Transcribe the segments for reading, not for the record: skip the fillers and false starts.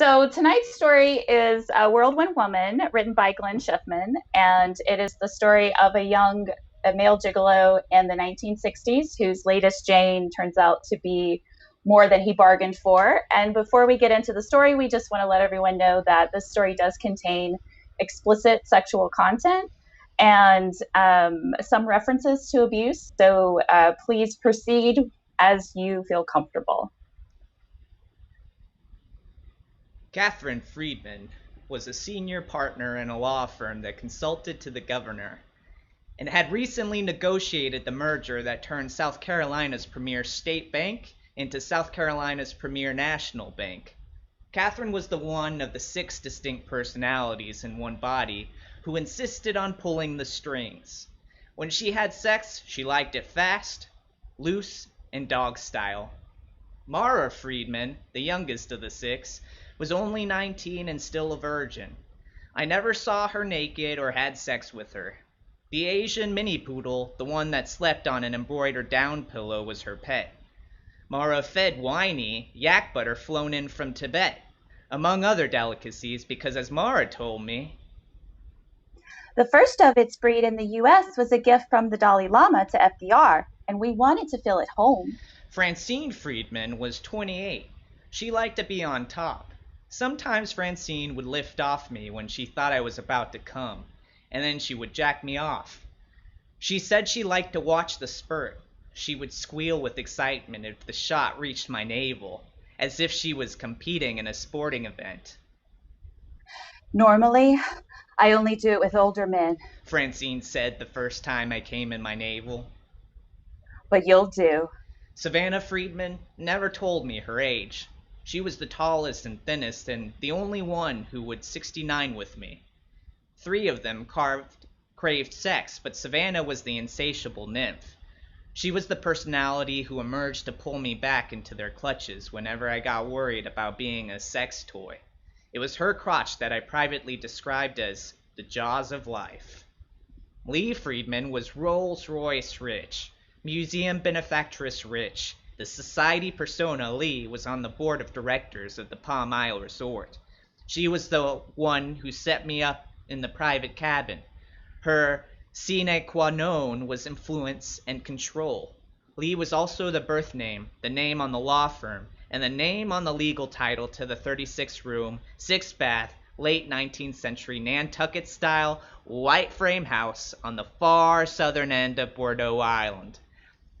So tonight's story is a Whirlwind Woman, written by Glenn Schiffman, and it is the story of a male gigolo in the 1960s whose latest Jane turns out to be more than he bargained for. And before we get into the story, we just want to let everyone know that this story does contain explicit sexual content and some references to abuse. So please proceed as you feel comfortable. Catherine Friedman was a senior partner in a law firm that consulted to the governor and had recently negotiated the merger that turned South Carolina's premier state bank into South Carolina's premier national bank. Catherine was the one of the 6 distinct personalities in one body who insisted on pulling the strings. When she had sex, she liked it fast, loose, and dog style. Mara Friedman, the youngest of the 6, was only 19 and still a virgin. I never saw her naked or had sex with her. The Asian mini poodle, the one that slept on an embroidered down pillow, was her pet. Mara fed Whiny yak butter flown in from Tibet, among other delicacies, because as Mara told me, the first of its breed in the US was a gift from the Dalai Lama to FDR, and we wanted to feel at home. Francine Friedman was 28. She liked to be on top. Sometimes Francine would lift off me when she thought I was about to come, and then she would jack me off. She said she liked to watch the spurt. She would squeal with excitement if the shot reached my navel, as if she was competing in a sporting event. Normally, I only do it with older men, Francine said the first time I came in my navel. but you'll do. Savannah Friedman never told me her age. She was the tallest and thinnest and the only one who would 69 with me. 3 of them craved sex, but Savannah was the insatiable nymph. She was the personality who emerged to pull me back into their clutches whenever I got worried about being a sex toy. It was her crotch that I privately described as the jaws of life. Lee Friedman was Rolls-Royce rich, museum benefactress rich. The society persona Lee was on the board of directors of the Palm Isle Resort. She was the one who set me up in the private cabin. Her sine qua non was influence and control. Lee was also the birth name, the name on the law firm, and the name on the legal title to the 36-room, 6-bath, late 19th century Nantucket-style, white frame house on the far southern end of Bordeaux Island,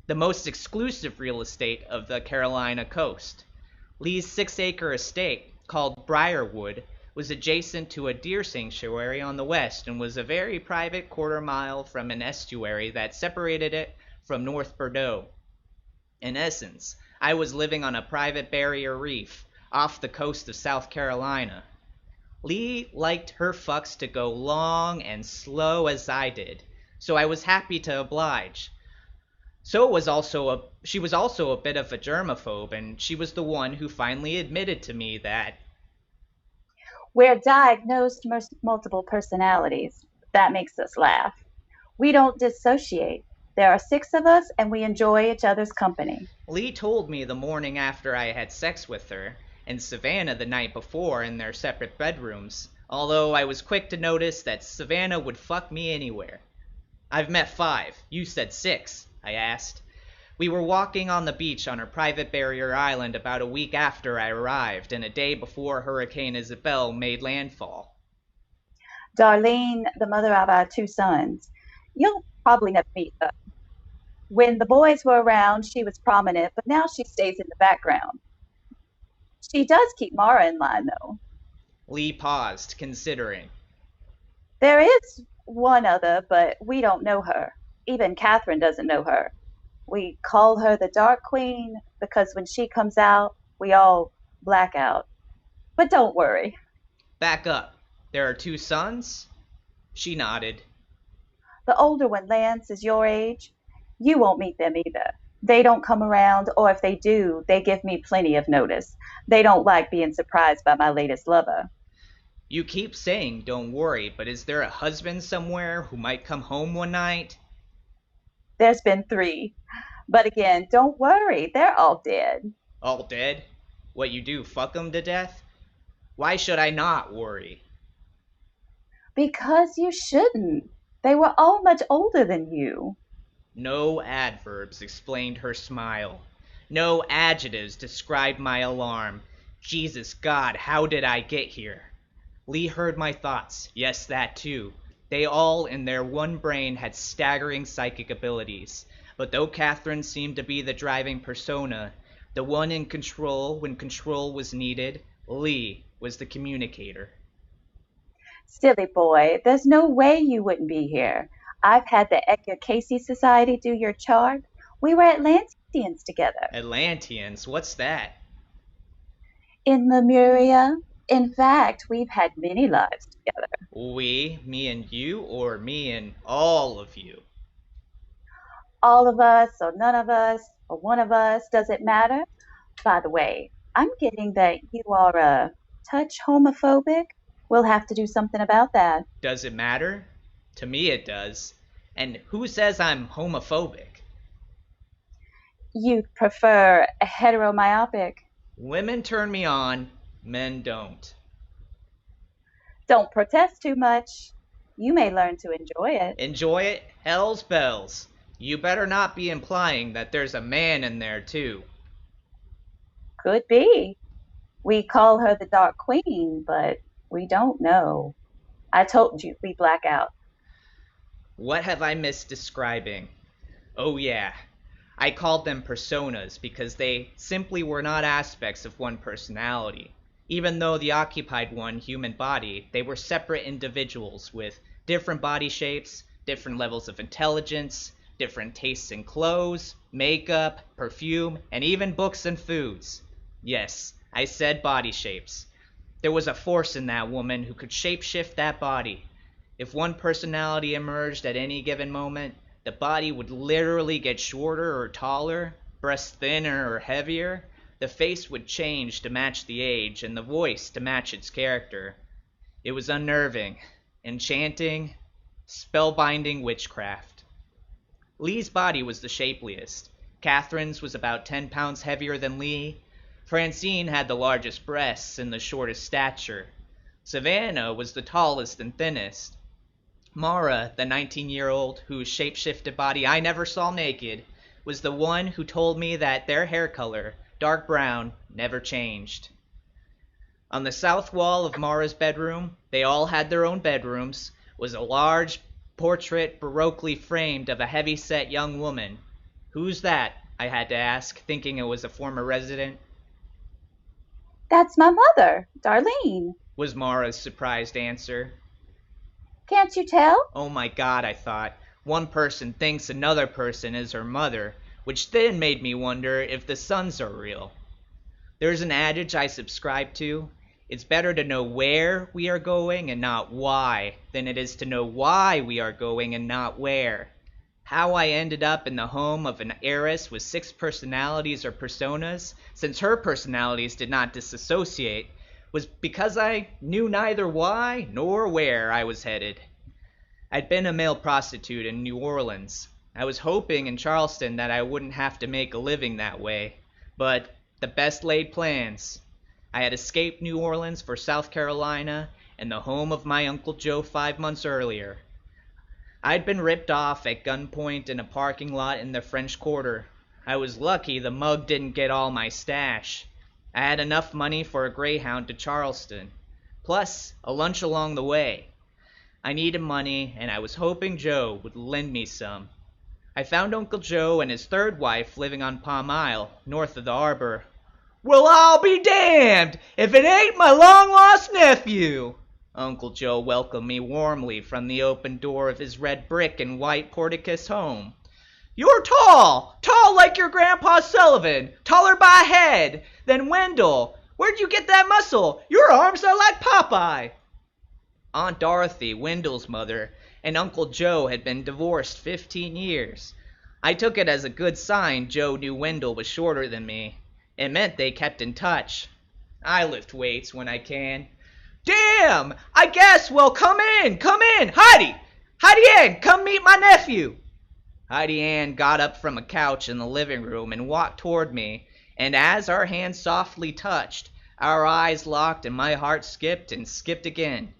the most exclusive real estate of the Carolina coast. Lee's 6-acre estate, called Briarwood, was adjacent to a deer sanctuary on the west and was a very private quarter-mile from an estuary that separated it from North Bordeaux. In essence, I was living on a private barrier reef off the coast of South Carolina. Lee liked her fucks to go long and slow as I did, so I was happy to oblige. She was also a bit of a germaphobe, and she was the one who finally admitted to me that We're diagnosed multiple personalities. That makes us laugh. We don't dissociate. There are 6 of us, and we enjoy each other's company. Lee told me the morning after I had sex with her, and Savannah the night before in their separate bedrooms, although I was quick to notice that Savannah would fuck me anywhere. I've met 5. You said 6, I asked. We were walking on the beach on her private barrier island about a week after I arrived and a day before Hurricane Isabel made landfall. Darlene, the mother of our 2 sons. You'll probably never meet her. When the boys were around, she was prominent, but now she stays in the background. She does keep Mara in line, though. Lee paused, considering. There is one other, but we don't know her. Even Catherine doesn't know her. We call her the Dark Queen because when she comes out, we all black out. But don't worry. Back up. There are 2 sons? She nodded. The older one, Lance, is your age. You won't meet them either. They don't come around, or if they do, they give me plenty of notice. They don't like being surprised by my latest lover. You keep saying don't worry, but is there a husband somewhere who might come home one night? There's been 3. But again, don't worry, they're all dead. All dead? What you do, fuck 'em to death? Why should I not worry? Because you shouldn't. They were all much older than you. No adverbs explained her smile. No adjectives described my alarm. Jesus God, how did I get here? Lee heard my thoughts. Yes, that too. They all, in their one brain, had staggering psychic abilities. But though Catherine seemed to be the driving persona, the one in control when control was needed, Lee was the communicator. Silly boy, there's no way you wouldn't be here. I've had the Edgar Casey Society do your chart. We were Atlanteans together. Atlanteans, what's that? In Lemuria. In fact, we've had many lives together. We, me and you, or me and all of you? All of us, or none of us, or one of us, does it matter? By the way, I'm getting that you are a touch homophobic. We'll have to do something about that. Does it matter? To me it does. And who says I'm homophobic? You prefer a heteromyopic. Women turn me on, men don't. Don't protest too much. You may learn to enjoy it. Enjoy it? Hell's bells. You better not be implying that there's a man in there too. Could be. We call her the Dark Queen, but we don't know. I told you we black out. What have I missed describing? Oh yeah, I called them personas because they simply were not aspects of one personality. Even though the occupied one human body, they were separate individuals with different body shapes, different levels of intelligence, different tastes in clothes, makeup, perfume, and even books and foods. Yes, I said body shapes. There was a force in that woman who could shapeshift that body. If one personality emerged at any given moment, the body would literally get shorter or taller, breasts thinner or heavier. The face would change to match the age, and the voice to match its character. It was unnerving, enchanting, spellbinding witchcraft. Lee's body was the shapeliest. Catherine's was about 10 pounds heavier than Lee. Francine had the largest breasts and the shortest stature. Savannah was the tallest and thinnest. Mara, the 19-year-old whose shape-shifted body I never saw naked, was the one who told me that their hair color, dark brown, never changed. On the south wall of Mara's bedroom, they all had their own bedrooms, was a large portrait baroquely framed of a heavy-set young woman. Who's that? I had to ask, thinking it was a former resident. That's my mother, Darlene, Was Mara's surprised answer. can't you tell? Oh my God, I thought. One person thinks another person is her mother, which then made me wonder if the suns are real. There's an adage I subscribe to. It's better to know where we are going and not why than it is to know why we are going and not where. How I ended up in the home of an heiress with 6 personalities or personas, since her personalities did not disassociate, was because I knew neither why nor where I was headed. I'd been a male prostitute in New Orleans. I was hoping in Charleston that I wouldn't have to make a living that way, but the best laid plans. I had escaped New Orleans for South Carolina and the home of my Uncle Joe 5 months earlier. I'd been ripped off at gunpoint in a parking lot in the French Quarter. I was lucky the mug didn't get all my stash. I had enough money for a Greyhound to Charleston, plus a lunch along the way. I needed money, and I was hoping Joe would lend me some. I found Uncle Joe and his 3rd wife living on Palm Isle, north of the harbor. Well, I'll be damned if it ain't my long-lost nephew! Uncle Joe welcomed me warmly from the open door of his red brick and white porticus home. You're tall! Tall like your Grandpa Sullivan! Taller by a head! Then Wendell! Where'd you get that muscle? Your arms are like Popeye! Aunt Dorothy, Wendell's mother, and Uncle Joe had been divorced 15 years. I took it as a good sign Joe knew Wendell was shorter than me. It meant they kept in touch. I lift weights when I can. Damn! I guess, well, come in! Heidi! Heidi Ann, come meet my nephew! Heidi Ann got up from a couch in the living room and walked toward me, and as our hands softly touched, Our eyes locked and my heart skipped and skipped again.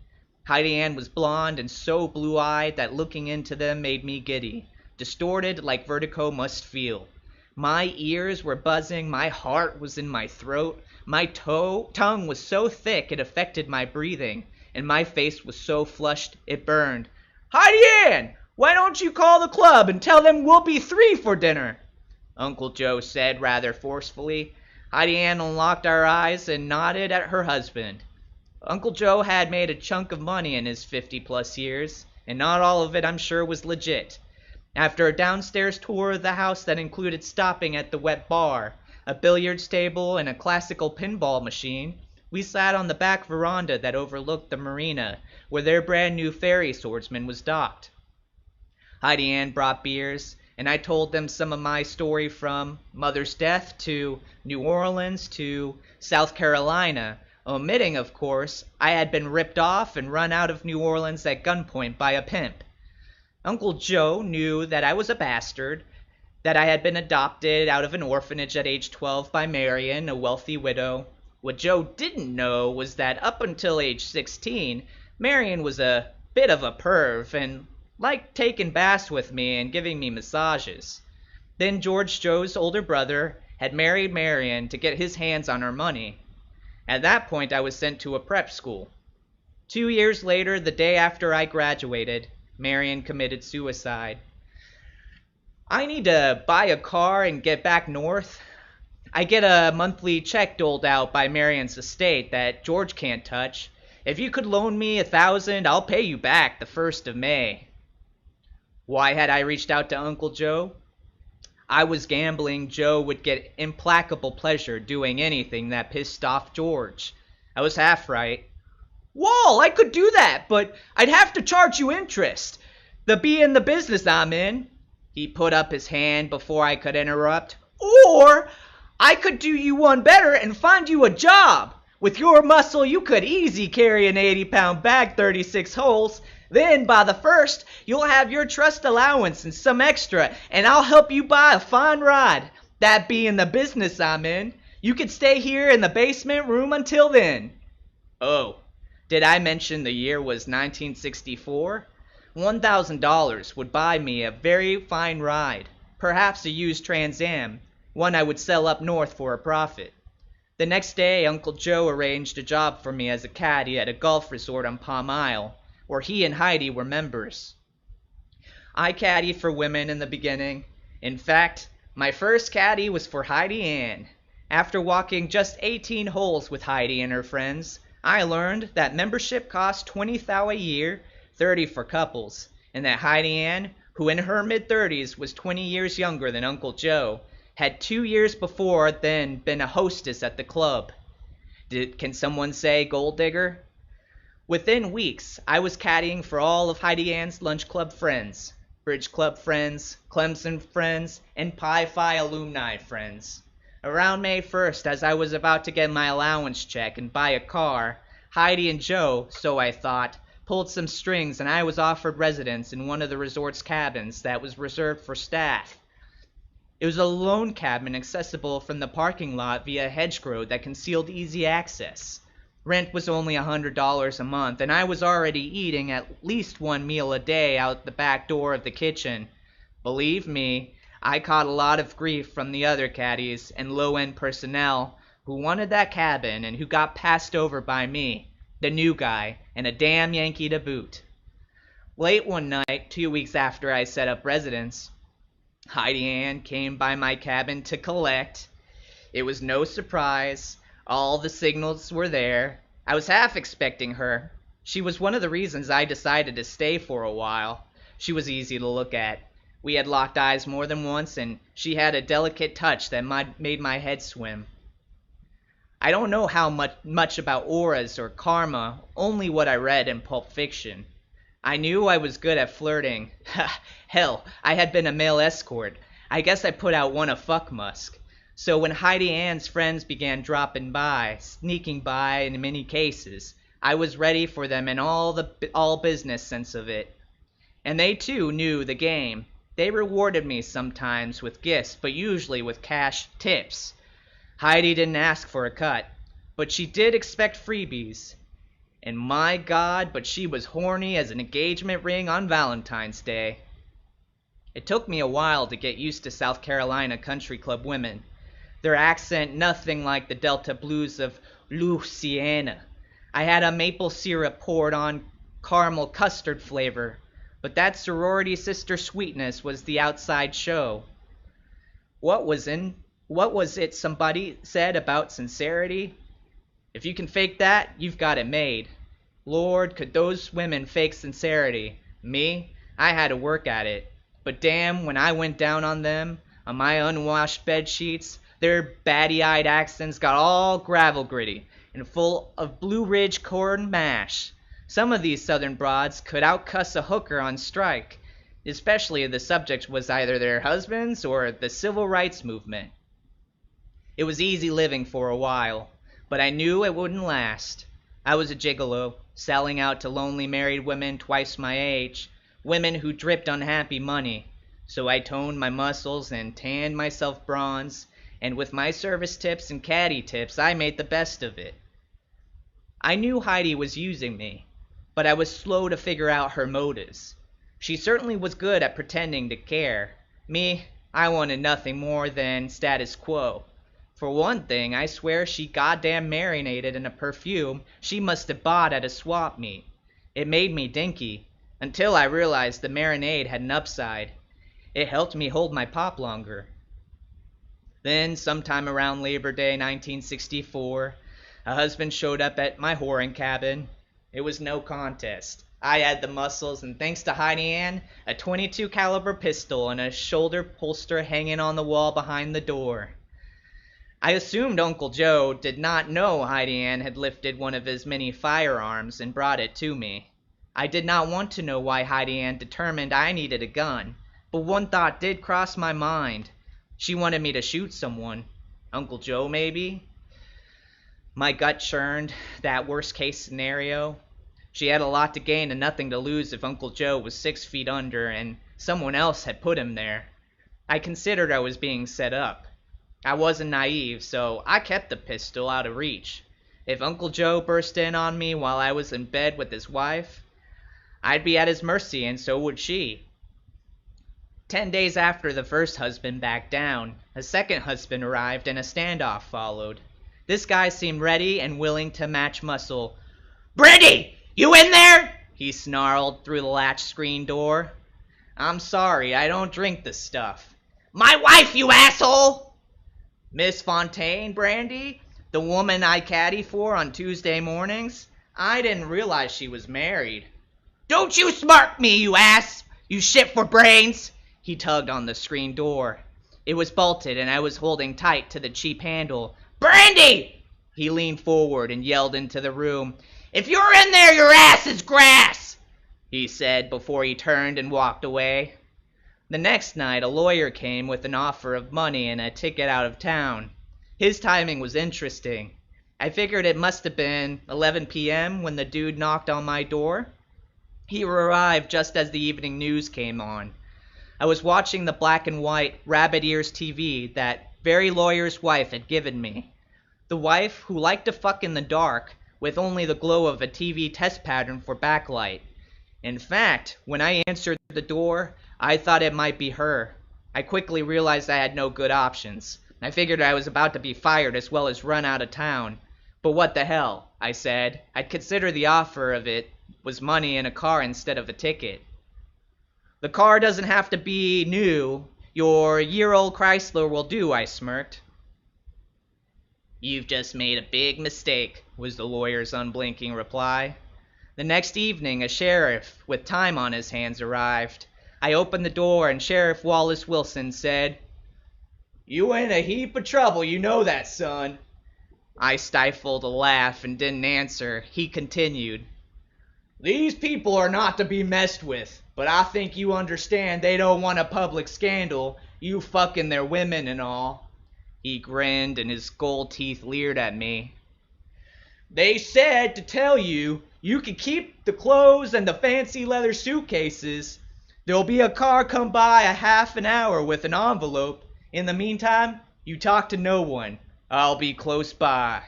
Heidi Ann was blonde and so blue-eyed that looking into them made me giddy, distorted like vertigo must feel. My ears were buzzing, my heart was in my throat, my tongue was so thick it affected my breathing, and my face was so flushed it burned. "Heidi Ann, why don't you call the club and tell them we'll be 3 for dinner?" Uncle Joe said rather forcefully. Heidi Ann unlocked her eyes and nodded at her husband. Uncle Joe had made a chunk of money in his 50-plus years, and not all of it, I'm sure, was legit. After a downstairs tour of the house that included stopping at the wet bar, a billiards table, and a classical pinball machine, we sat on the back veranda that overlooked the marina, where their brand-new ferry swordsman was docked. Heidi Ann brought beers, and I told them some of my story from Mother's death to New Orleans to South Carolina, omitting, of course, I had been ripped off and run out of New Orleans at gunpoint by a pimp. Uncle Joe knew that I was a bastard, that I had been adopted out of an orphanage at age 12 by Marion, a wealthy widow. What Joe didn't know was that up until age 16, Marion was a bit of a perv and liked taking baths with me and giving me massages. Then George Joe's older brother had married Marion to get his hands on her money. At that point, I was sent to a prep school. 2 years later, the day after I graduated, Marion committed suicide. I need to buy a car and get back north. I get a monthly check doled out by Marion's estate that George can't touch. If you could loan me $1,000, I'll pay you back the 1st of May. Why had I reached out to Uncle Joe? I was gambling Joe would get implacable pleasure doing anything that pissed off George. I was half right. "Wall, I could do that, but I'd have to charge you interest. The be in the business I'm in." He put up his hand before I could interrupt. "Or I could do you one better and find you a job. With your muscle, you could easy carry an 80-pound bag 36 holes. Then, by the 1st, you'll have your trust allowance and some extra, and I'll help you buy a fine ride. That being the business I'm in, you could stay here in the basement room until then." Oh, did I mention the year was 1964? $1,000 would buy me a very fine ride, perhaps a used Trans Am, one I would sell up north for a profit. The next day, Uncle Joe arranged a job for me as a caddy at a golf resort on Palm Isle, where he and Heidi were members. I caddied for women in the beginning. In fact, my first caddy was for Heidi Ann. After walking just 18 holes with Heidi and her friends, I learned that membership cost $20,000 a year, 30 for couples, and that Heidi Ann, who in her mid-30s was 20 years younger than Uncle Joe, had 2 years before then been a hostess at the club. Can someone say gold digger? Within weeks, I was caddying for all of Heidi Ann's lunch club friends, bridge club friends, Clemson friends, and Pi Phi alumni friends. Around May 1st, as I was about to get my allowance check and buy a car, Heidi and Joe, so I thought, pulled some strings and I was offered residence in one of the resort's cabins that was reserved for staff. It was a lone cabin accessible from the parking lot via a hedgerow that concealed easy access. Rent was only $100 a month, and I was already eating at least one meal a day out the back door of the kitchen. Believe me, I caught a lot of grief from the other caddies and low-end personnel who wanted that cabin and who got passed over by me, the new guy, and a damn Yankee to boot. Late one night, 2 weeks after I set up residence, Heidi Ann came by my cabin to collect. It was no surprise. All the signals were there. I was half expecting her. She was one of the reasons I decided to stay for a while. She was easy to look at. We had locked eyes more than once, and she had a delicate touch that made my head swim. I don't know how much about auras or karma, only what I read in Pulp Fiction. I knew I was good at flirting. Hell, I had been a male escort. I guess I put out one a fuck musk. So when Heidi Ann's friends began dropping by, sneaking by in many cases, I was ready for them in all business sense of it. And they too knew the game. They rewarded me sometimes with gifts, but usually with cash tips. Heidi didn't ask for a cut. but she did expect freebies. And my God, but she was horny as an engagement ring on Valentine's Day. It took me a while to get used to South Carolina country club women. Their accent nothing like the Delta blues of Louisiana. I had a maple syrup poured on caramel custard flavor, but that sorority sister sweetness was the outside show. What was it somebody said about sincerity? If you can fake that, you've got it made. Lord, could those women fake sincerity? Me? I had to work at it. But damn, when I went down on them, on my unwashed bed sheets, their batty-eyed accents got all gravel-gritty and full of Blue Ridge corn mash. Some of these southern broads could outcuss a hooker on strike, especially if the subject was either their husbands or the civil rights movement. It was easy living for a while, but I knew it wouldn't last. I was a gigolo, selling out to lonely married women twice my age, women who dripped unhappy money. So I toned my muscles and tanned myself bronze, and with my service tips and caddy tips, I made the best of it. I knew Heidi was using me, but I was slow to figure out her motives. She certainly was good at pretending to care. Me, I wanted nothing more than status quo. For one thing, I swear she goddamn marinated in a perfume she must have bought at a swap meet. It made me dinky, until I realized the marinade had an upside. It helped me hold my pop longer. Then, sometime around Labor Day 1964, a husband showed up at my whoring cabin. It was no contest. I had the muscles, and thanks to Heidi Ann, a .22 caliber pistol and a shoulder holster hanging on the wall behind the door. I assumed Uncle Joe did not know Heidi Ann had lifted one of his many firearms and brought it to me. I did not want to know why Heidi Ann determined I needed a gun, but one thought did cross my mind. She wanted me to shoot someone. Uncle Joe, maybe? My gut churned that worst-case scenario. She had a lot to gain and nothing to lose if Uncle Joe was 6 feet under and someone else had put him there. I considered I was being set up. I wasn't naive, so I kept the pistol out of reach. If Uncle Joe burst in on me while I was in bed with his wife, I'd be at his mercy, and so would she. 10 days after the first husband backed down, a second husband arrived and a standoff followed. This guy seemed ready and willing to match muscle. "Brandy, you in there?" he snarled through the latch screen door. "I'm sorry, I don't drink the stuff." "My wife, you asshole!" "Miss Fontaine, Brandy? The woman I caddy for on Tuesday mornings? I didn't realize she was married." "Don't you smirk me, you ass! You shit for brains!" He tugged on the screen door. It was bolted and I was holding tight to the cheap handle. "Brandy!" He leaned forward and yelled into the room. "If you're in there, your ass is grass!" he said before he turned and walked away. The next night, a lawyer came with an offer of money and a ticket out of town. His timing was interesting. I figured it must have been 11 p.m. when the dude knocked on my door. He arrived just as the evening news came on. I was watching the black and white rabbit ears TV that very lawyer's wife had given me. The wife who liked to fuck in the dark with only the glow of a TV test pattern for backlight. In fact, when I answered the door, I thought it might be her. I quickly realized I had no good options. I figured I was about to be fired as well as run out of town. But what the hell, I said. I'd consider the offer of it was money in a car instead of a ticket. "The car doesn't have to be new. Your year-old Chrysler will do," I smirked. "You've just made a big mistake," was the lawyer's unblinking reply. The next evening, a sheriff with time on his hands arrived. I opened the door and Sheriff Wallace Wilson said, "You in a heap of trouble, you know that, son." I stifled a laugh and didn't answer. He continued, "These people are not to be messed with, but I think you understand they don't want a public scandal, you fucking their women and all." He grinned and his gold teeth leered at me. "They said to tell you, you can keep the clothes and the fancy leather suitcases. There'll be a car come by a half an hour with an envelope. In the meantime, you talk to no one. I'll be close by."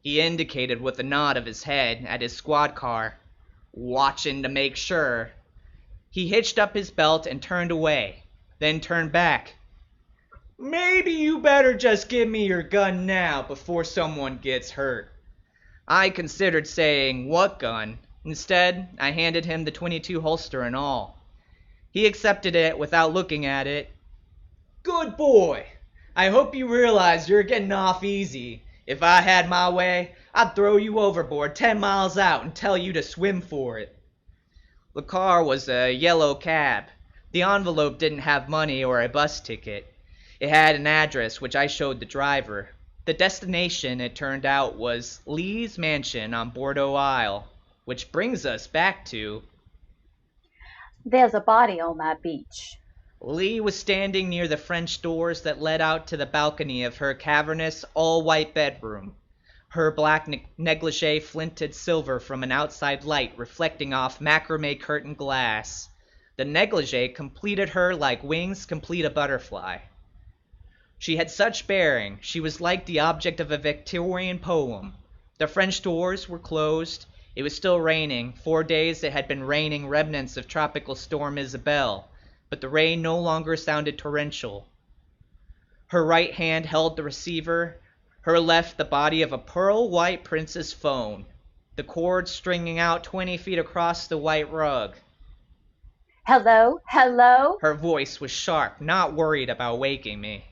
He indicated with a nod of his head at his squad car. Watchin' to make sure. He hitched up his belt and turned away, then turned back. Maybe you better just give me your gun now before someone gets hurt. I considered saying, what gun? Instead, I handed him the .22 holster and all. He accepted it without looking at it. Good boy. I hope you realize you're getting off easy. If I had my way, I'd throw you overboard 10 miles out and tell you to swim for it. The car was a yellow cab. The envelope didn't have money or a bus ticket. It had an address which I showed the driver. The destination, it turned out, was Lee's mansion on Bordeaux Isle, which brings us back to... There's a body on my beach. Lee was standing near the French doors that led out to the balcony of her cavernous, all-white bedroom. Her black negligee flinted silver from an outside light reflecting off macrame curtain glass. The negligee completed her like wings complete a butterfly. She had such bearing, she was like the object of a Victorian poem. The French doors were closed. It was still raining. 4 days it had been raining remnants of Tropical Storm Isabel, but the rain no longer sounded torrential. Her right hand held the receiver, her left the body of a pearl-white princess phone, the cord stringing out 20 feet across the white rug. Hello? Hello? Her voice was sharp, not worried about waking me.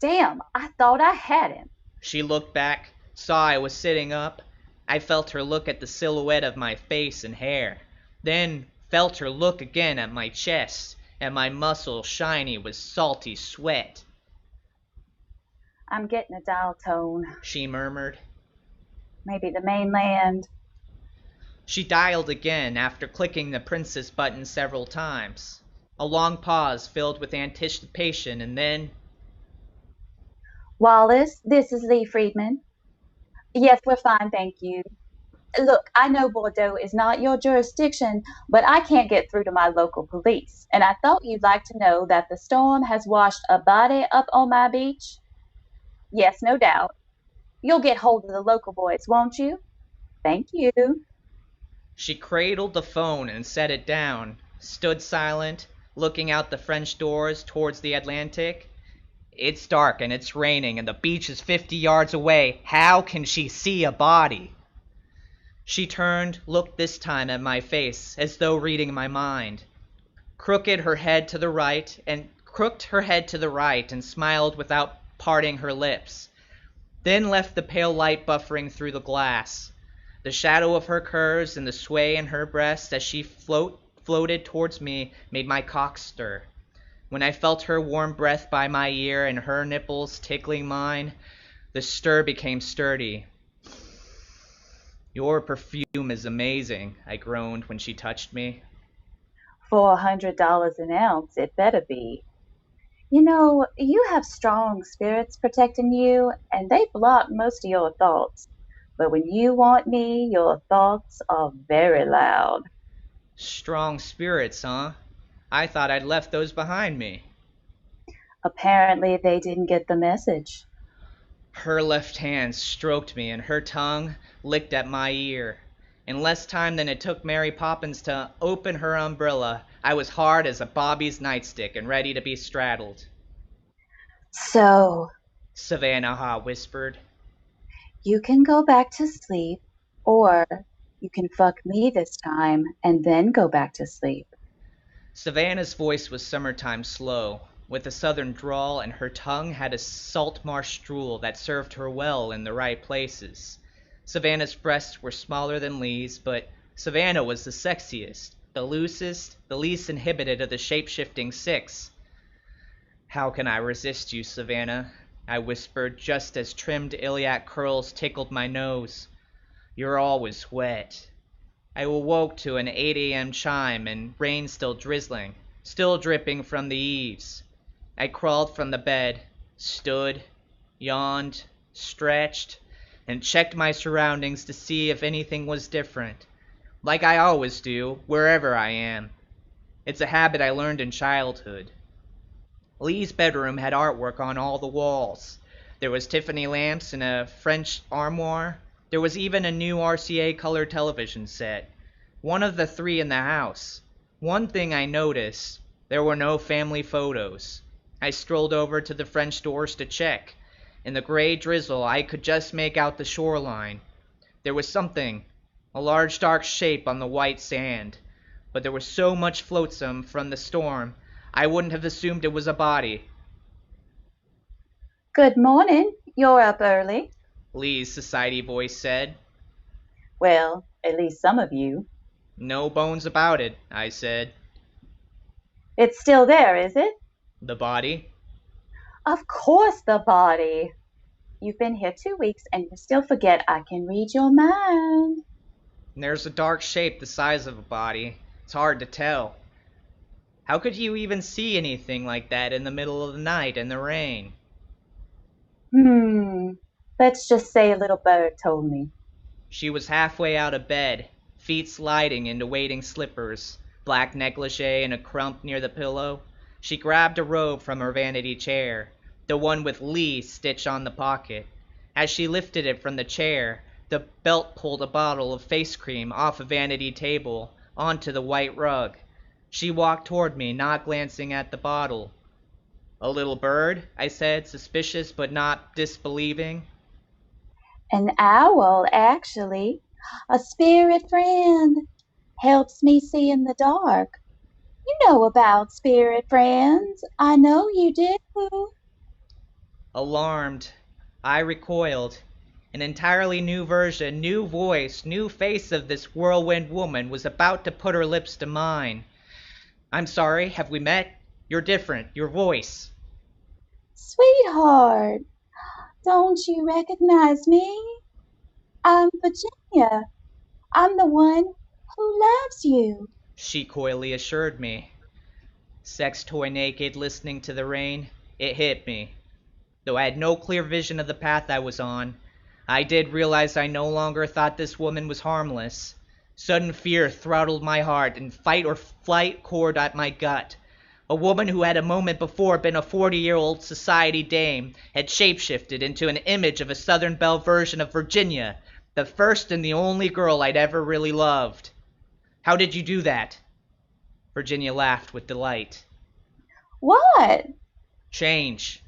Damn, I thought I had him. She looked back, saw I was sitting up. I felt her look at the silhouette of my face and hair, then felt her look again at my chest, and my muscles shiny with salty sweat. I'm getting a dial tone. She murmured. Maybe the mainland. She dialed again after clicking the princess button several times. A long pause filled with anticipation, and then... Wallace, this is Lee Friedman. Yes, we're fine, thank you. Look, I know Bordeaux is not your jurisdiction, but I can't get through to my local police, and I thought you'd like to know that the storm has washed a body up on my beach. Yes, no doubt. You'll get hold of the local boys, won't you? Thank you. She cradled the phone and set it down, stood silent, looking out the French doors towards the Atlantic. It's dark and it's raining and the beach is 50 yards away. How can she see a body? She turned, looked this time at my face, as though reading my mind. Crooked her head to the right and smiled without parting her lips. Then left the pale light buffering through the glass. The shadow of her curves and the sway in her breast as she floated towards me made my cock stir. When I felt her warm breath by my ear and her nipples tickling mine, the stir became sturdy. Your perfume is amazing, I groaned when she touched me. $400 an ounce, it better be. You know, you have strong spirits protecting you, and they block most of your thoughts. But when you want me, your thoughts are very loud. Strong spirits, huh? I thought I'd left those behind me. Apparently they didn't get the message. Her left hand stroked me and her tongue licked at my ear. In less time than it took Mary Poppins to open her umbrella, I was hard as a Bobby's nightstick and ready to be straddled. So, Savannah Ha whispered. You can go back to sleep, or you can fuck me this time and then go back to sleep. Savannah's voice was summertime slow, with a southern drawl, and her tongue had a salt marsh drool that served her well in the right places. Savannah's breasts were smaller than Lee's, but Savannah was the sexiest, the loosest, the least inhibited of the shape-shifting six. How can I resist you, Savannah? I whispered, just as trimmed iliac curls tickled my nose. You're always wet. I awoke to an 8 a.m. chime and rain still drizzling, still dripping from the eaves. I crawled from the bed, stood, yawned, stretched, and checked my surroundings to see if anything was different, like I always do, wherever I am. It's a habit I learned in childhood. Lee's bedroom had artwork on all the walls. There was Tiffany lamps and a French armoire. There was even a new RCA color television set. One of the three in the house. One thing I noticed, there were no family photos. I strolled over to the French doors to check. In the gray drizzle, I could just make out the shoreline. There was something, a large dark shape on the white sand, but there was so much flotsam from the storm, I wouldn't have assumed it was a body. Good morning. You're up early. Lee's society voice said. Well, at least some of you. No bones about it, I said. It's still there, is it? The body? Of course, the body. You've been here 2 weeks and you still forget I can read your mind. There's a dark shape the size of a body. It's hard to tell. How could you even see anything like that in the middle of the night in the rain? Let's just say a little bird told me. She was halfway out of bed, feet sliding into wading slippers, black negligee and a crump near the pillow. She grabbed a robe from her vanity chair, the one with Lee stitched on the pocket. As she lifted it from the chair, the belt pulled a bottle of face cream off a vanity table onto the white rug. She walked toward me, not glancing at the bottle. A little bird, I said, suspicious but not disbelieving. An owl, actually. A spirit friend. Helps me see in the dark. You know about spirit friends. I know you do. Alarmed, I recoiled. An entirely new version, new voice, new face of this whirlwind woman was about to put her lips to mine. I'm sorry, have we met? You're different, your voice. Sweetheart, don't you recognize me? I'm Virginia. I'm the one who loves you. She coyly assured me. Sex toy naked, listening to the rain, it hit me. Though I had no clear vision of the path I was on, I did realize I no longer thought this woman was harmless. Sudden fear throttled my heart and fight or flight cored at my gut. A woman who had a moment before been a 40-year-old society dame had shapeshifted into an image of a Southern Belle version of Virginia, the first and the only girl I'd ever really loved. How did you do that? Virginia laughed with delight. What? Change.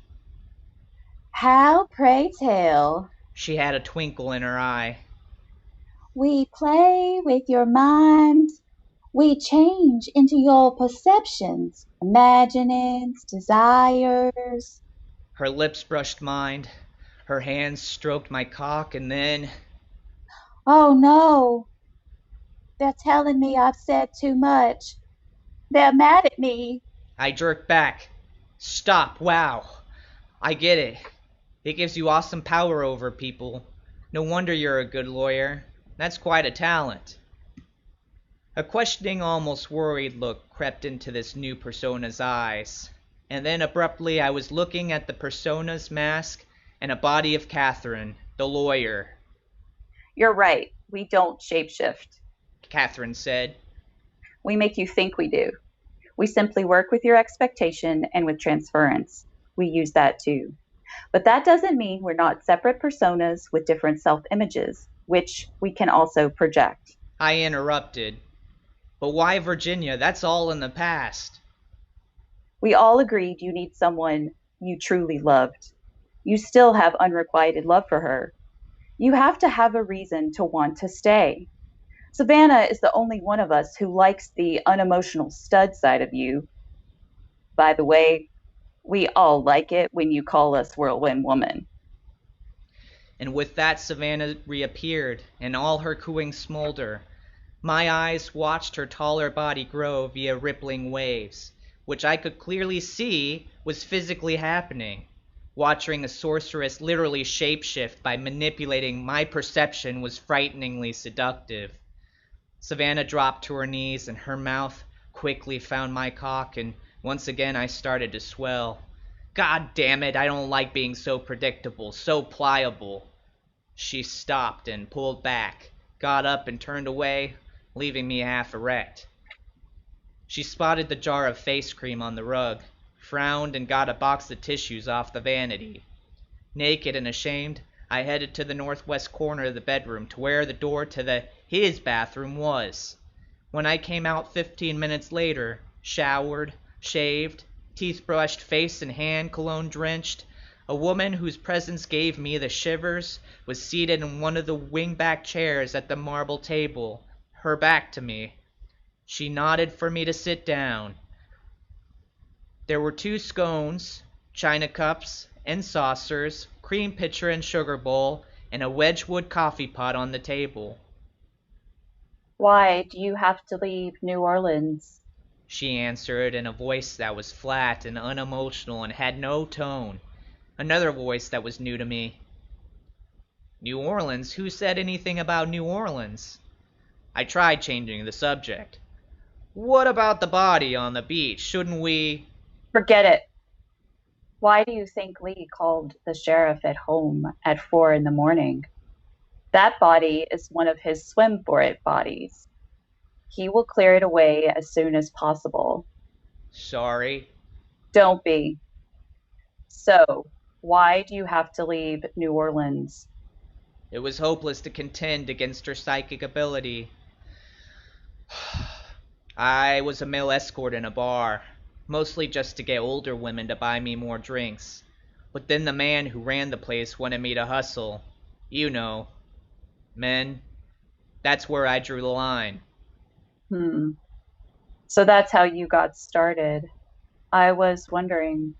How, pray tell? She had a twinkle in her eye. We play with your mind. We change into your perceptions, imaginings, desires. Her lips brushed mine. Her hands stroked my cock, and then... Oh no. They're telling me I've said too much. They're mad at me. I jerked back. Stop, wow. I get it. It gives you awesome power over people. No wonder you're a good lawyer. That's quite a talent. A questioning, almost worried look crept into this new persona's eyes. And then abruptly I was looking at the persona's mask and a body of Catherine, the lawyer. You're right. We don't shapeshift. Catherine said. We make you think we do. We simply work with your expectation and with transference. We use that too. But that doesn't mean we're not separate personas with different self-images, which we can also project. I interrupted. But why Virginia? That's all in the past. We all agreed you need someone you truly loved. You still have unrequited love for her. You have to have a reason to want to stay. Savannah is the only one of us who likes the unemotional stud side of you. By the way, we all like it when you call us Whirlwind Woman. And with that, Savannah reappeared, and all her cooing smolder. My eyes watched her taller body grow via rippling waves, which I could clearly see was physically happening. Watching a sorceress literally shapeshift by manipulating my perception was frighteningly seductive. Savannah dropped to her knees, and her mouth quickly found my cock, and once again I started to swell. God damn it, I don't like being so predictable, so pliable. She stopped and pulled back, got up and turned away, leaving me half erect. She spotted the jar of face cream on the rug, frowned, and got a box of tissues off the vanity. Naked and ashamed, I headed to the northwest corner of the bedroom to where the door to his bathroom was. When I came out 15 minutes later, showered, shaved, teeth brushed, face and hand cologne drenched, a woman whose presence gave me the shivers was seated in one of the wingback chairs at the marble table, her back to me. She nodded for me to sit down. There were 2 scones, china cups and saucers, cream pitcher and sugar bowl, and a Wedgwood coffee pot on the table. Why do you have to leave New Orleans? She answered in a voice that was flat and unemotional and had no tone. Another voice that was new to me. New Orleans? Who said anything about New Orleans? I tried changing the subject. What about the body on the beach? Shouldn't we... Forget it. Why do you think Lee called the sheriff at home at 4 in the morning? That body is one of his swim for it bodies. He will clear it away as soon as possible. Sorry. Don't be. So, why do you have to leave New Orleans? It was hopeless to contend against her psychic ability. I was a male escort in a bar, mostly just to get older women to buy me more drinks. But then the man who ran the place wanted me to hustle. You know. Men. That's where I drew the line. So that's how you got started. I was wondering.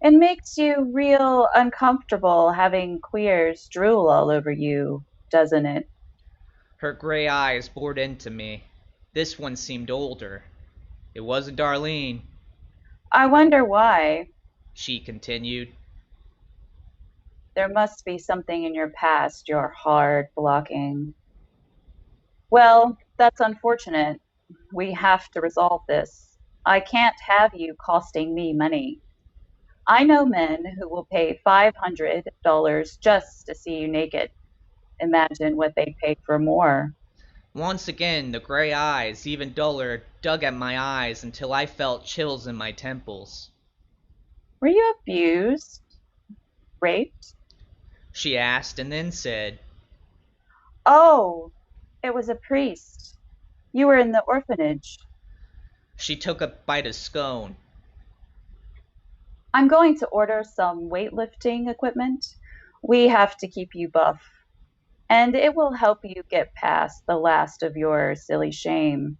It makes you real uncomfortable having queers drool all over you, doesn't it? Her gray eyes bored into me. This one seemed older. It wasn't Darlene, I wonder why. she continued. There must be something in your past you're hard blocking. Well, that's unfortunate. We have to resolve this. I can't have you costing me money. I know men who will pay $500 just to see you naked. Imagine what they pay for more. Once again, the gray eyes, even duller, dug at my eyes until I felt chills in my temples. Were you abused? Raped? She asked and then said, Oh, it was a priest. You were in the orphanage. she took a bite of scone. I'm going to order some weightlifting equipment. We have to keep you buff, and it will help you get past the last of your silly shame.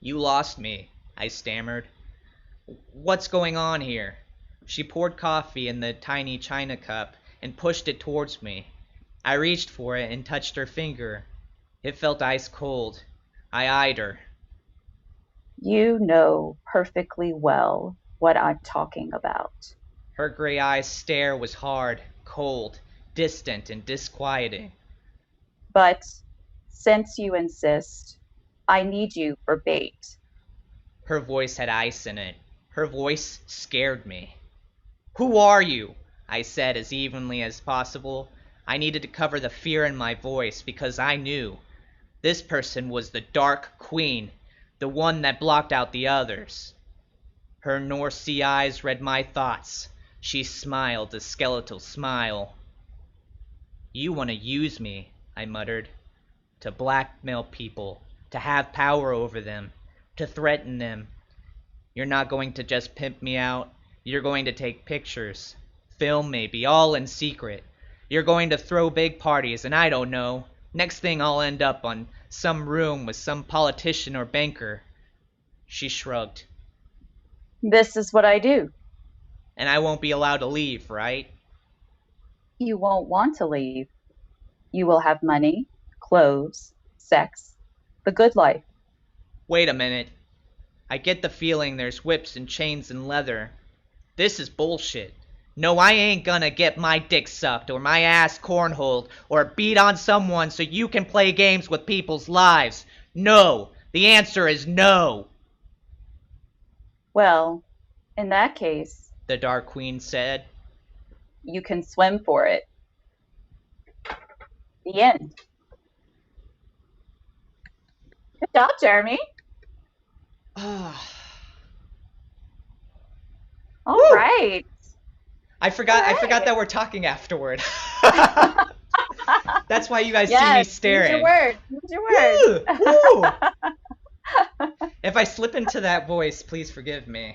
You lost me, I stammered. What's going on here? She poured coffee in the tiny china cup and pushed it towards me. I reached for it and touched her finger. It felt ice cold. I eyed her. You know perfectly well what I'm talking about. Her gray eyes stare was hard, cold, distant, and disquieting. But since you insist, I need you for bait. Her voice had ice in it. Her voice scared me. Who are you? I said as evenly as possible. I needed to cover the fear in my voice because I knew. This person was the Dark Queen, the one that blocked out the others. Her North Sea eyes read my thoughts. She smiled a skeletal smile. You want to use me, I muttered. To blackmail people, to have power over them, to threaten them. You're not going to just pimp me out. You're going to take pictures, film maybe, all in secret. You're going to throw big parties, and I don't know. Next thing I'll end up on some room with some politician or banker. She shrugged. This is what I do. And I won't be allowed to leave, right? You won't want to leave. You will have money, clothes, sex, the good life. Wait a minute. I get the feeling there's whips and chains and leather. This is bullshit. No, I ain't gonna get my dick sucked or my ass cornholed or beat on someone so you can play games with people's lives. No. The answer is no. Well, in that case, The Dark Queen said. you can swim for it. The end. Good job, Jeremy. All Woo! right. All I forgot right. that we're talking afterward. That's why you guys see me Yes, use your staring. words. Use your words. Woo! Woo! If I slip into that voice, please forgive me.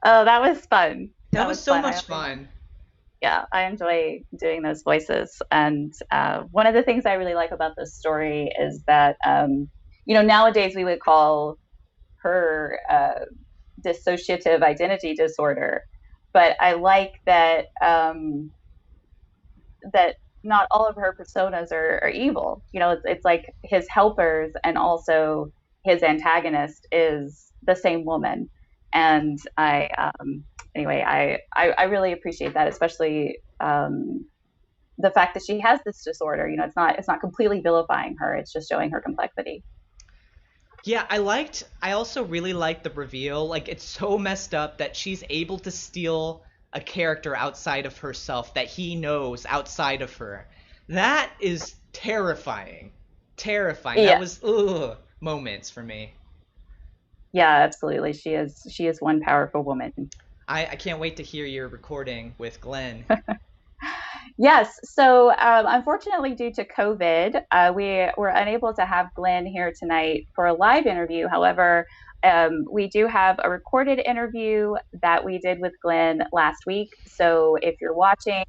Oh, that was fun. That That was was so fun. much fun. Yeah, I enjoy doing those voices. And one of the things I really like about this story is that, nowadays we would call her dissociative identity disorder, but I like that that not all of her personas are evil. It's like his helpers and also his antagonist is the same woman. And anyway, I really appreciate that, especially the fact that she has this disorder. It's not completely vilifying her. It's just showing her complexity. Yeah, I also really liked the reveal. Like, it's so messed up that she's able to steal a character outside of herself that he knows outside of her. That is terrifying. Terrifying. That Yeah, was, ugh, moments for me. yeah, absolutely. She is one powerful woman. I can't wait to hear your recording with Glenn. Yes. So, unfortunately, due to COVID, we were unable to have Glenn here tonight for a live interview. However, we do have a recorded interview that we did with Glenn last week. So, if you're watching,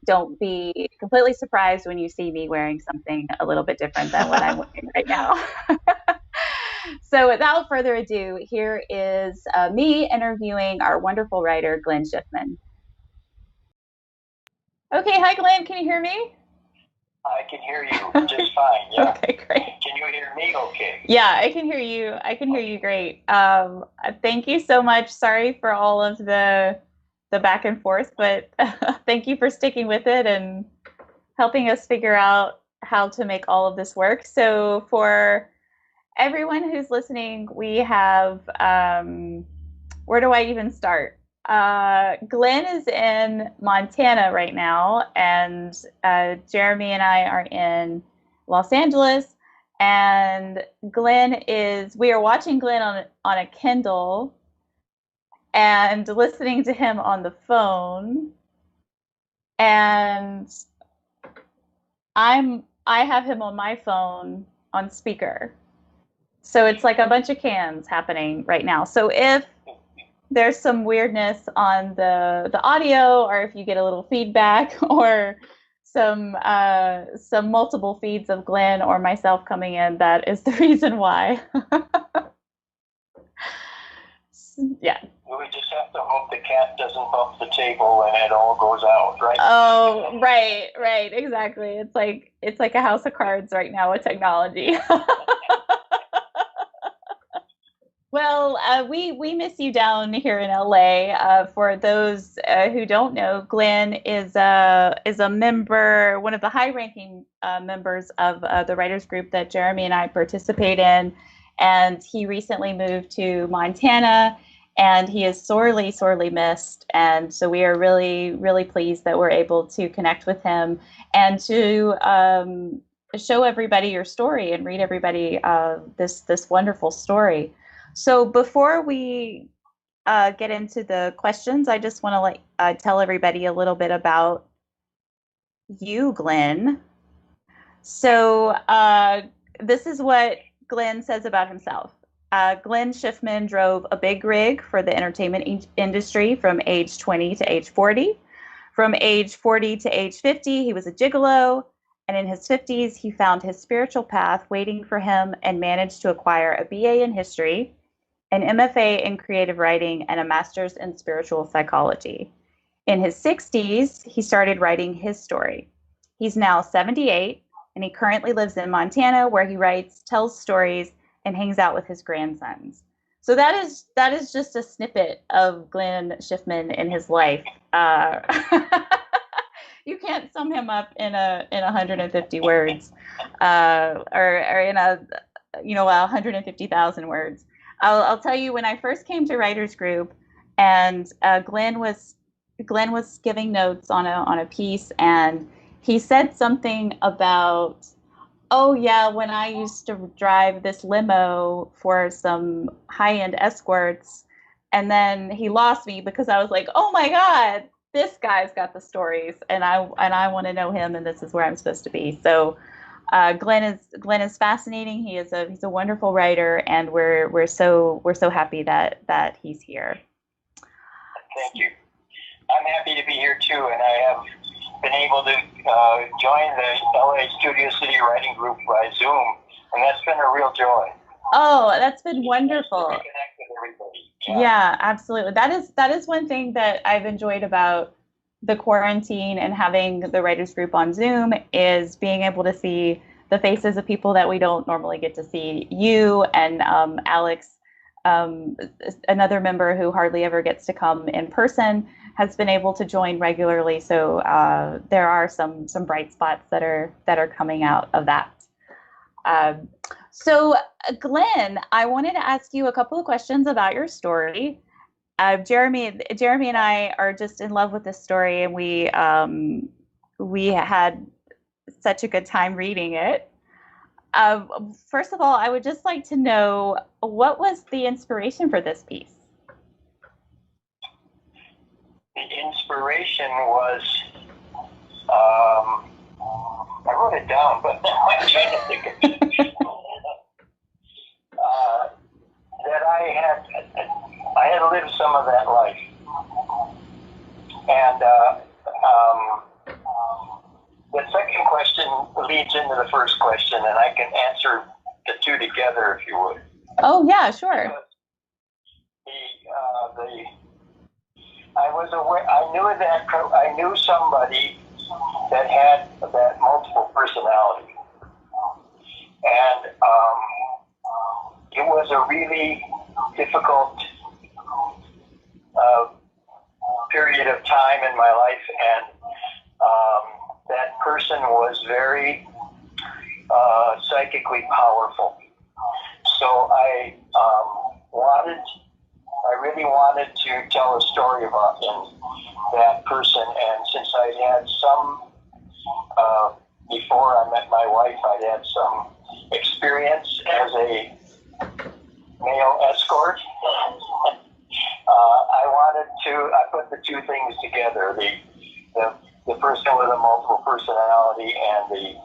don't be completely surprised when you see me wearing something a little bit different than what I'm wearing right now. So, without further ado, here is me interviewing our wonderful writer, Glenn Schiffman. Okay. Hi, Glenn. Can you hear me? I can hear you just fine. Yeah. Okay, great. Can you hear me? Okay. Yeah, I can hear you. I can hear you great. Thank you so much. Sorry for all of the back and forth, but thank you for sticking with it and helping us figure out how to make all of this work. So for everyone who's listening, we have where do I even start? Glenn is in Montana right now, and Jeremy and I are in Los Angeles. And we are watching Glenn on a Kindle and listening to him on the phone. And I have him on my phone on speaker. So it's like a bunch of cans happening right now. So if there's some weirdness on the audio, or if you get a little feedback, or some multiple feeds of Glenn or myself coming in, that is the reason why. Yeah. We just have to hope the cat doesn't bump the table and it all goes out, right? Oh, right, exactly. It's like a house of cards right now with technology. Well, we miss you down here in LA. For those who don't know, Glenn is a member, one of the high-ranking members of the writers group that Jeremy and I participate in, and he recently moved to Montana, and he is sorely, sorely missed. And so we are really, really pleased that we're able to connect with him and to show everybody your story and read everybody this wonderful story. So before we get into the questions, I just want to tell everybody a little bit about you, Glenn. So this is what Glenn says about himself. Glenn Schiffman drove a big rig for the entertainment industry from age 20 to age 40. From age 40 to age 50, he was a gigolo. And in his 50s, he found his spiritual path waiting for him and managed to acquire a BA in history, an MFA in creative writing, and a master's in spiritual psychology. In his 60s, he started writing his story. He's now 78, and he currently lives in Montana, where he writes, tells stories, and hangs out with his grandsons. So that is just a snippet of Glenn Schiffman in his life. You can't sum him up in 150 words, or in 150,000 words. I'll tell you, when I first came to Writers Group, and Glenn was giving notes on a piece, and he said something about, oh yeah, when I used to drive this limo for some high-end escorts, And then he lost me because I was like, oh my God, this guy's got the stories, and I want to know him, and this is where I'm supposed to be. So Glenn is fascinating. He's a wonderful writer, and we're so happy that he's here. Thank you. I'm happy to be here too, and I have been able to join the LA Studio City Writing Group by Zoom, and that's been a real joy. Oh, that's been wonderful. To reconnect with everybody. Yeah, absolutely. That is one thing that I've enjoyed about the quarantine and having the writers group on Zoom is being able to see the faces of people that we don't normally get to see. You and Alex, another member who hardly ever gets to come in person, has been able to join regularly. So there are some bright spots that are coming out of that. So Glenn, I wanted to ask you a couple of questions about your story. Jeremy and I are just in love with this story, and we had such a good time reading it. First of all, I would just like to know, what was the inspiration for this piece? The inspiration was, I wrote it down, but now I'm trying to think of it. That I had lived some of that life, and the second question leads into the first question, and I can answer the two together if you would. Oh yeah, sure. I was aware. I knew somebody that had that multiple personality, and it was a really difficult period of time in my life, and that person was very psychically powerful. So I really wanted to tell a story about that person, and since I had some, before I met my wife, I'd had some experience as a male escort. I put the two things together, the person with a multiple personality and the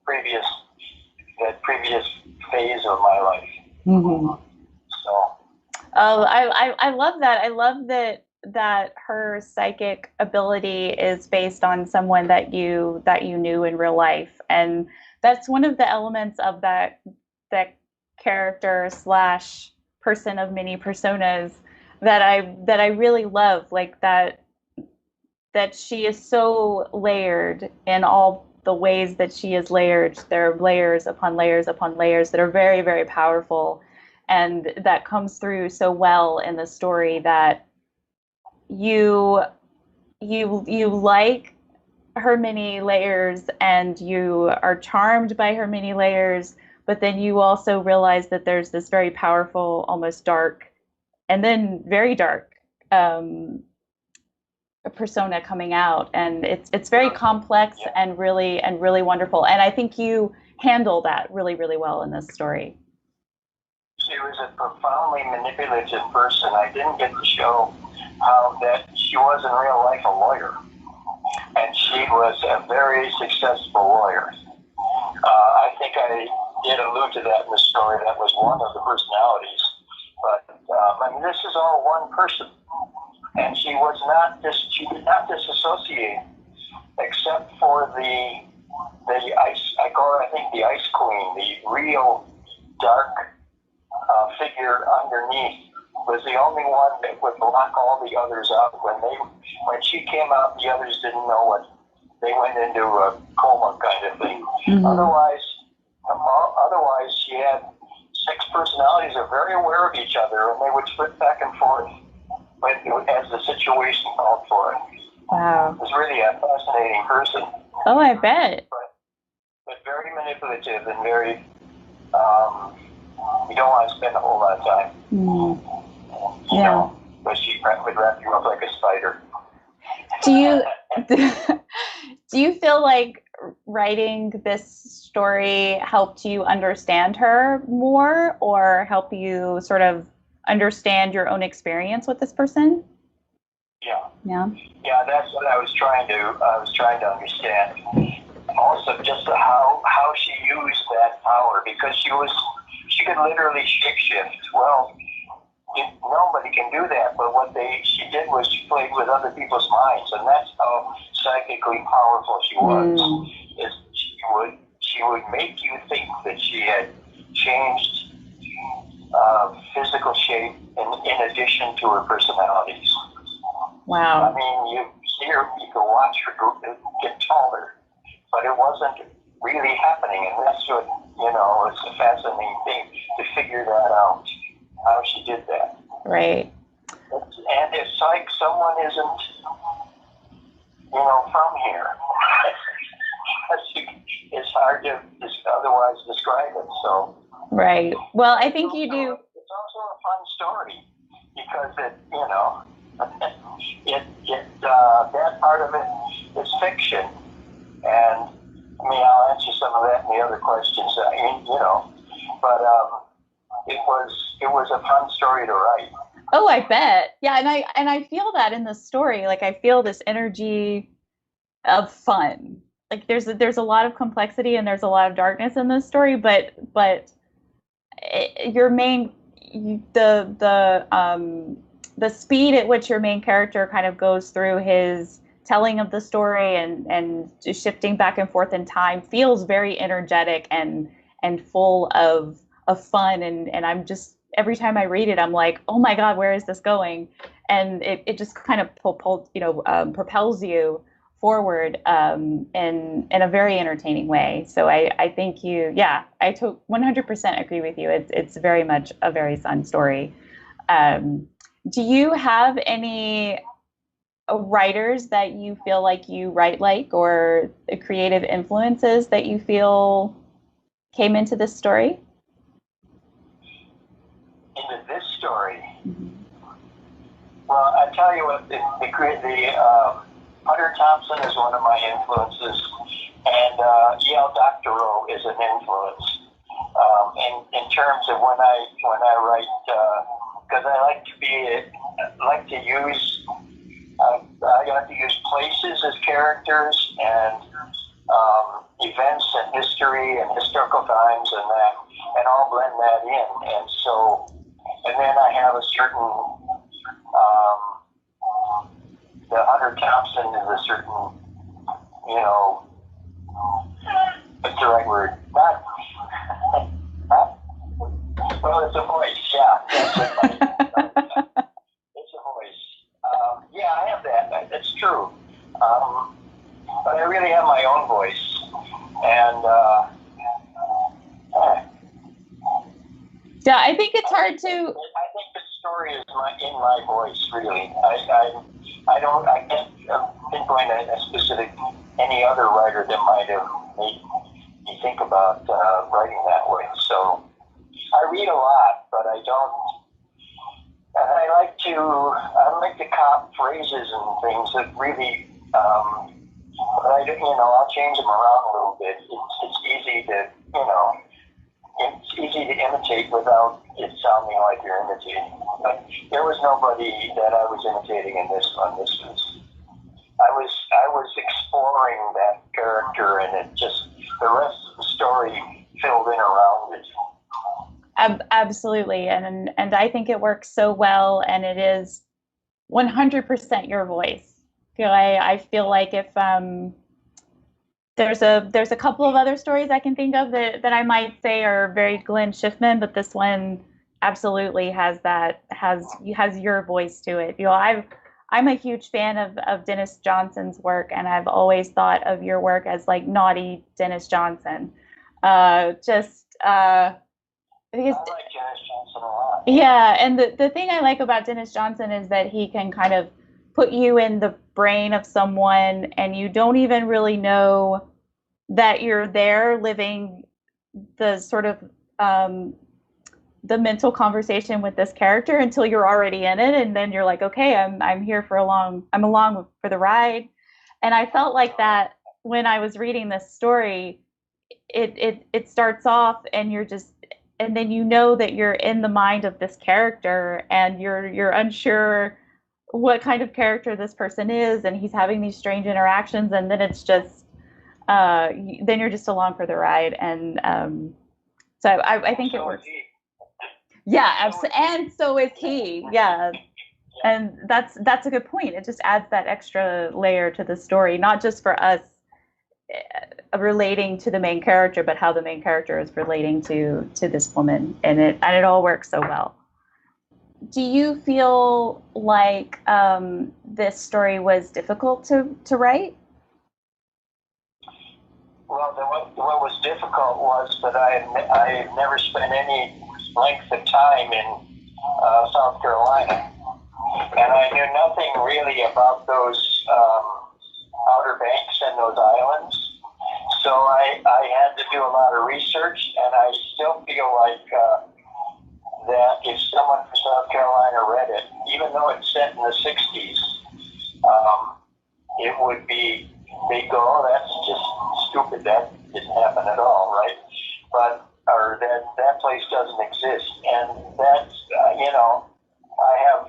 previous phase of my life. Mm-hmm. So. Oh, I love that. I love that her psychic ability is based on someone that you knew in real life, and that's one of the elements of that character / person of many personas that I really love, like that she is so layered in all the ways that she is layered. There are layers upon layers upon layers that are very, very powerful, and that comes through so well in the story that you like her many layers, and you are charmed by her many layers, but then you also realize that there's this very powerful, almost dark, and then very dark persona coming out, and it's very complex and really wonderful. And I think you handle that really, really well in this story. She was a profoundly manipulative person. I didn't get to show how that she was in real life a lawyer, and she was a very successful lawyer. I think I did allude to that in the story. That was one of the personalities, but I mean, this is all one person, and she did not disassociate, except for the ice. I call her, I think, the Ice Queen, the real dark figure underneath, was the only one that would block all the others out. When she came out, the others didn't know what. They went into a coma kind of thing. Mm-hmm. Otherwise, she had 6 personalities that are very aware of each other, and they would flip back and forth as the situation called for it. Wow. It was really a fascinating person. Oh, I bet. But very manipulative and very, you don't want to spend a whole lot of time. Mm. You know, but she would wrap you up like a spider. Do you feel like writing this story helped you understand her more, or help you sort of understand your own experience with this person. Yeah. Yeah. Yeah, that's what I was trying to understand. Also, just how she used that power, because she could literally shapeshift. Well, nobody can do that, but she did was she played with other people's minds, and that's how psychically powerful she was. Is she would make you think that she had changed physical shape in addition to her personalities. Wow. I mean, you can watch her get taller, but it wasn't really happening, and that's what, it's a fascinating thing to figure that out, how she did that. Right. And it's like someone isn't, from here. It's hard to otherwise describe it, so. Right. Well, I think you do. It's also a fun story, because that part of it is fiction, and I mean, I'll answer some of that in the other questions. But it was a fun story to write. Oh, I bet. Yeah, and I feel that in the story. Like, I feel this energy of fun. Like, there's a lot of complexity and there's a lot of darkness in this story, but your main the speed at which your main character kind of goes through his telling of the story and shifting back and forth in time feels very energetic and full of fun, and I'm just, every time I read it I'm like, oh my god, where is this going? And it just kind of propels you forward in a very entertaining way. So I think I 100% agree with you. It's very much a very fun story. Do you have any writers that you feel like you write like, or creative influences that you feel came into this story? Into this story? Mm-hmm. Well, I tell you what, the Hunter Thompson is one of my influences, and Yale Doctorow is an influence. In terms of when I write, because I like to use places as characters, and events and history and historical times and that, and I'll blend that in. And then I have a certain, the Hunter Thompson is a certain, what's the right word? Not, well, it's a voice, yeah. It's a voice. Yeah, I have that. That's true. But I really have my own voice. And, yeah, I think it's hard to. I think the story is in my voice, really. I can't pinpoint a specific, any other writer that might have made me think about writing that way. So I read a lot, but I don't. And I like to cop phrases and things that really. But I'll change them around a little bit. It's easy to, it's easy to imitate without it sounding like you're imitating. But there was nobody that I was imitating in this one. I was exploring that character, and it just, the rest of the story filled in around it. Absolutely, and I think it works so well, and it is 100% your voice. I feel like if there's a couple of other stories I can think of that I might say are very Glenn Schiffman, but this one absolutely has your voice to it. I'm a huge fan of Dennis Johnson's work, and I've always thought of your work as like naughty Dennis Johnson. I like Dennis Johnson a lot. Yeah, and the thing I like about Dennis Johnson is that he can kind of put you in the brain of someone, and you don't even really know that you're there living the sort of the mental conversation with this character until you're already in it, and then you're like, okay, I'm here I'm along for the ride. And I felt like that when I was reading this story. It starts off and you're just, and then you know that you're in the mind of this character, and you're unsure what kind of character this person is, and he's having these strange interactions, and then it's just then you're just along for the ride, and so I think it works. Yeah, absolutely, and so is he. Yeah, and that's a good point. It just adds that extra layer to the story, not just for us relating to the main character, but how the main character is relating to this woman, and it all works so well. Do you feel like this story was difficult to write? Well, what was difficult was that I never spent any length of time in South Carolina, and I knew nothing really about those Outer Banks and those islands. So I had to do a lot of research, and I still feel like that if someone from South Carolina read it, even though it's set in the 60s, it would be, they'd go, oh, that's just stupid, that didn't happen at all, right? But, or that place doesn't exist. And that's, I have,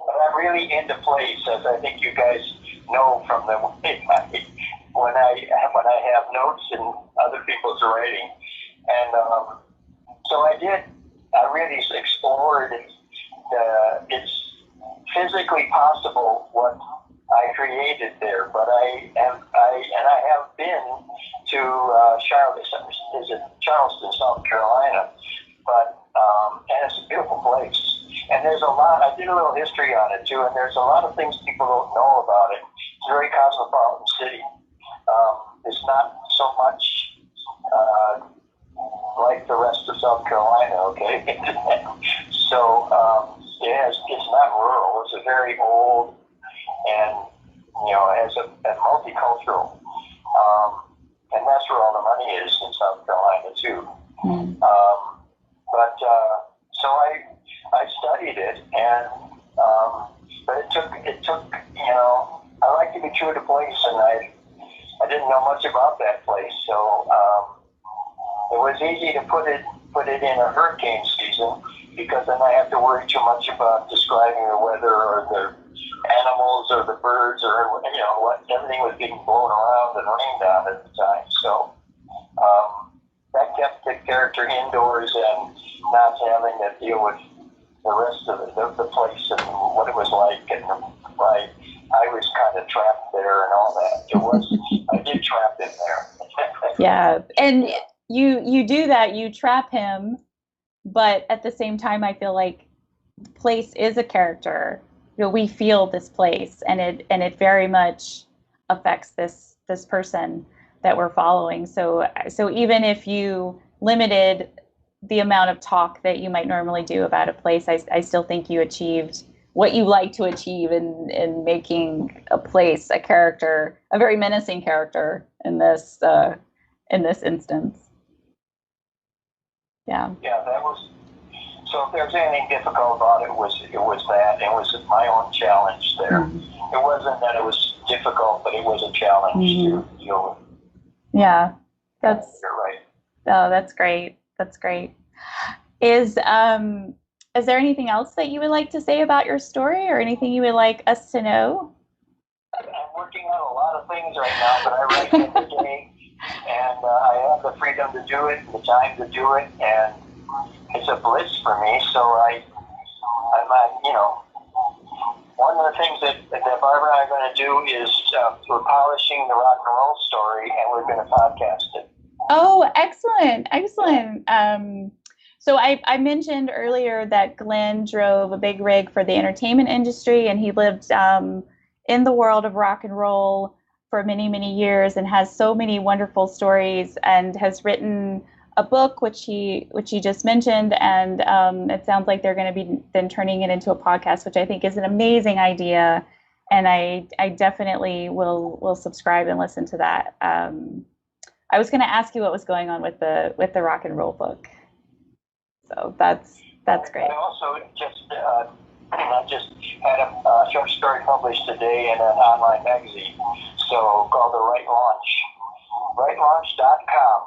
but I'm really into plays, as I think you guys know from the when I have notes in other people's writing, and so I really explored it's physically possible what I created there, but I have been to Charleston, South Carolina, but and it's a beautiful place. And there's a lot. I did a little history on it too, and there's a lot of things people don't know about it. It's a very cosmopolitan city. It's not so much like the rest of South Carolina, okay? So it's not rural. It's a very old and has a multicultural, and that's where all the money is in South Carolina too. Mm. So I studied it, and but it took I like to be true to place, and I didn't know much about that place, so it was easy to put it in a hurricane season, because then I have to worry too much about describing the weather or the animals or the birds or what everything was being blown around and rained on at the time. So that kept the character indoors and not having to deal with the rest of the place and what it was like, and I was kind of trapped there and all that. I did trap him there. Yeah, and you do that. You trap him, but at the same time, I feel like the place is a character. We feel this place, and it very much affects this person that we're following. So even if you limited the amount of talk that you might normally do about a place, I still think you achieved what you like to achieve in making a place a character, a very menacing character in this instance. Yeah. Yeah, that was. So if there's anything difficult about it, it was that. It was my own challenge there. Mm-hmm. It wasn't that it was difficult, but it was a challenge to deal with. Yeah, you're right. Oh, that's great. That's great. Is there anything else that you would like to say about your story, or anything you would like us to know? I'm working on a lot of things right now, but I write every day, and I have the freedom to do it, the time to do it, and it's a bliss for me. So I'm one of the things that Barbara and I are going to do is we're polishing the rock and roll story, and we're going to podcast it. Oh, excellent. So I mentioned earlier that Glenn drove a big rig for the entertainment industry, and he lived in the world of rock and roll for many, many years, and has so many wonderful stories, and has written a book, which he just mentioned, and it sounds like they're going to be then turning it into a podcast, which I think is an amazing idea, and I definitely will subscribe and listen to that. I was going to ask you what was going on with the rock and roll book, so that's great. I also I just had a short story published today in an online magazine, so called The Right Launch, rightlaunch.com.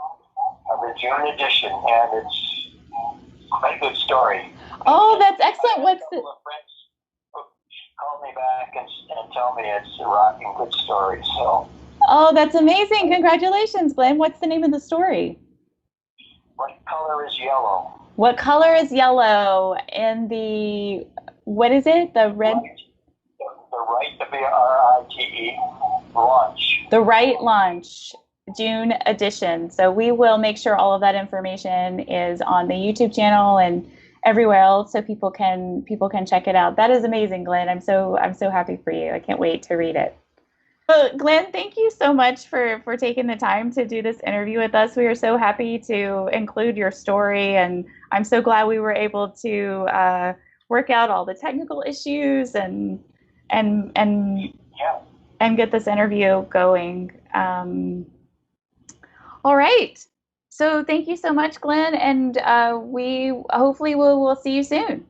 The June edition, and it's Quite a good story. Oh, that's excellent. What's a couple of friends who call me back and tell me it's a rocking good story. So. Oh, that's amazing. Congratulations, Glenn. What's the name of the story? What color is yellow? What color is yellow in the, what is it? The red? The right, the Brite launch. The right launch, June edition. So we will make sure all of that information is on the YouTube channel and everywhere else so people can check it out. That is amazing, Glenn. I'm so happy for you. I can't wait to read it. Well, Glenn, thank you so much for taking the time to do this interview with us. We are so happy to include your story, and I'm so glad we were able to work out all the technical issues and Yeah. and get this interview going. All right. So thank you so much, Glenn, and we hopefully we'll see you soon.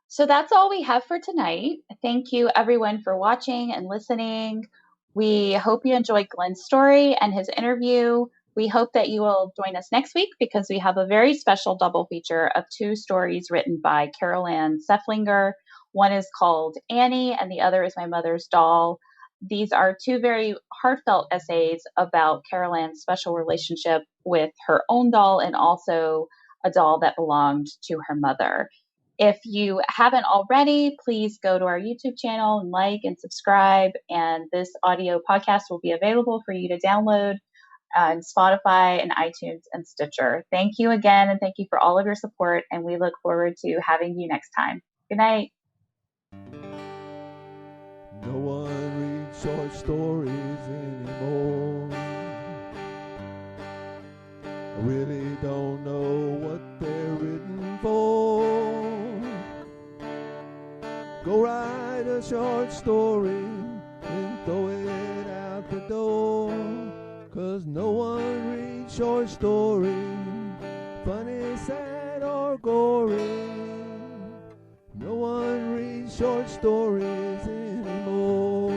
So that's all we have for tonight. Thank you, everyone, for watching and listening. We hope you enjoyed Glenn's story and his interview. We hope that you will join us next week because we have a very special double feature of 2 stories written by Carol Ann Seflinger. One is called Annie, and the other is My Mother's Doll. These are 2 very heartfelt essays about Carol Ann's special relationship with her own doll and also a doll that belonged to her mother. If you haven't already, please go to our YouTube channel and like and subscribe. And this audio podcast will be available for you to download on Spotify and iTunes and Stitcher. Thank you again, and thank you for all of your support. And we look forward to having you next time. Good night. No one reads short stories anymore. I really don't know what they're written for. Go write a short story and throw it out the door. 'Cause no one reads short stories, funny, sad, or gory. No one reads short stories anymore.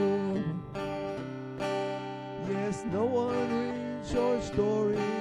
Yes, no one reads short stories